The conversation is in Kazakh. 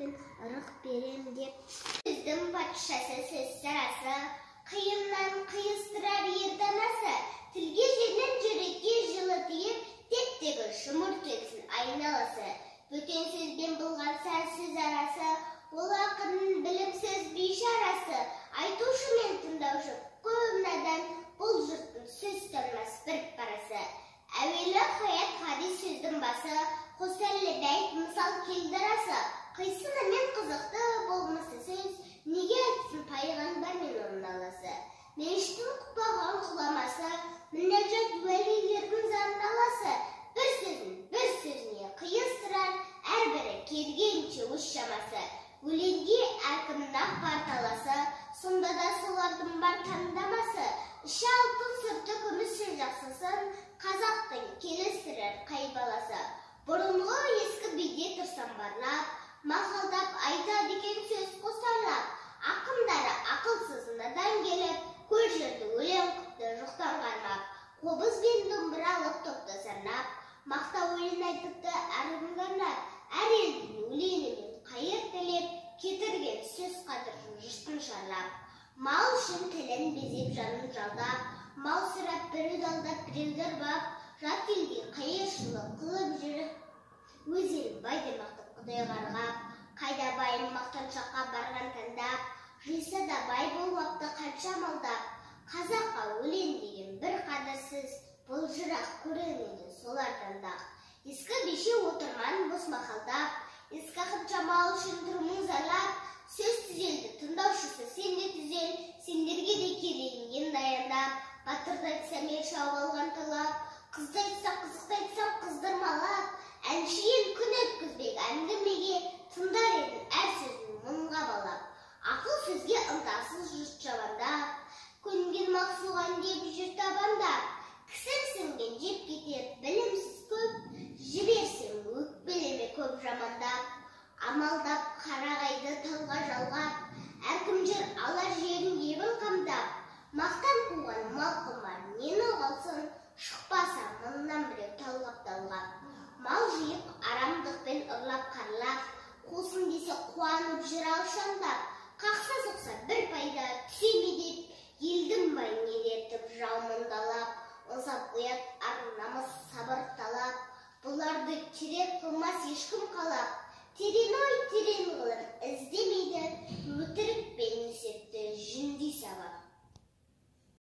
пен ырық берем деп. Сөздің патшасы сөз сарасы, қиыннан қиыстырар ерданасы, тілге жерден жүрекке жылы тиіп, тектегі жұмыр төксін айналасы. Бөтен сөзбен былғанса сөз арасы, ол ақынның білімсіз бейшарасы. Айтушы мен тыңдаушы көп надан, бұл жұрттың сөз танымас бір парасы. Әуелі хаят хадис сөздің басы, қос әлі бәйт мысал келдірасы. Қисыны мен қызықты болмысы сөз, неге айтсын пайғамбар мен оның аласы. Мешіттің құпаған құламасы, мінәжат уәлилердің зандаласы. Бір сөзін бір сөзіне қиыстырар, әрбірі келгенше өз шамасы. Өлеңге әркімнің ақ бар таласы, сонда да солардың бар таңдамасы. Іші алтын сырты күміс сөз жақсысын, қазақтың келістірер қай баласы. Бұрынғы ескі биде тұрсам барлап, мақалдап айтады екен сөз қосарлап. Ақындары ақылсыз надан келіп, көл жерді өлең қыпты жоқтан қармап. Қобыз бен домбыралық топты сарнап, мақтау өлең айтыпты әркім арнап. Әр елдің өлеңімен қайыр тілеп, кетірген сөз қадірін жұртын шарлап. Мал үшін тілін безеп жанын жалдап, мал сұрап біреуді алдап біреуді ұрбап, жат елге қайыршылық қылып жүріп, өз елін бай деп мақтап құдай қарғап. Қайда байын мақтаншаққа барған таңдап, жиса да бай болмапты қанша малдап. Қазаққа өлең деген бір қадірсіз, бұл жырақ көрінеді солардан да. Ескі беше отырман бос мақалдап, ескі ақынша мал үшін тұрмың зарлап. Сөз түзелді тыңдаушысы сен де түзел, сендерге де келейін енді аяндап. Батырды айтсам ел шауып алған талап, қызды айтсам қызықты айтсам қыздырмалап. Әншейін күн өткізбек әңгімеге, тыңдар едің әр сөзін мұңға балап. Ақыл сөзге ынтасыз жұрт жабандап, көнген мақсуған деп жүр табандап. Кісім сіңген жеп кетер білімсіз көп, жіберсең өкпелеме көп жамандап. Амалдап қарағайды талға жалғап, әркім жер алар жерін ебін қамдап. Мақтан қуған мал құмар нені қалсын, шықпаса мыңнан біреу талғап талғап. Мал жиып арамдықпен ұрлап қарлап, қосын десе қуанып жүр алшаңдап. Қақса соқса бір пайда түсеме деп, елдің байын елертіп жаумындалап. Озап ұят ар намыс сабыр талап, бұларды керек қылмас ешкім қалап. Терең ой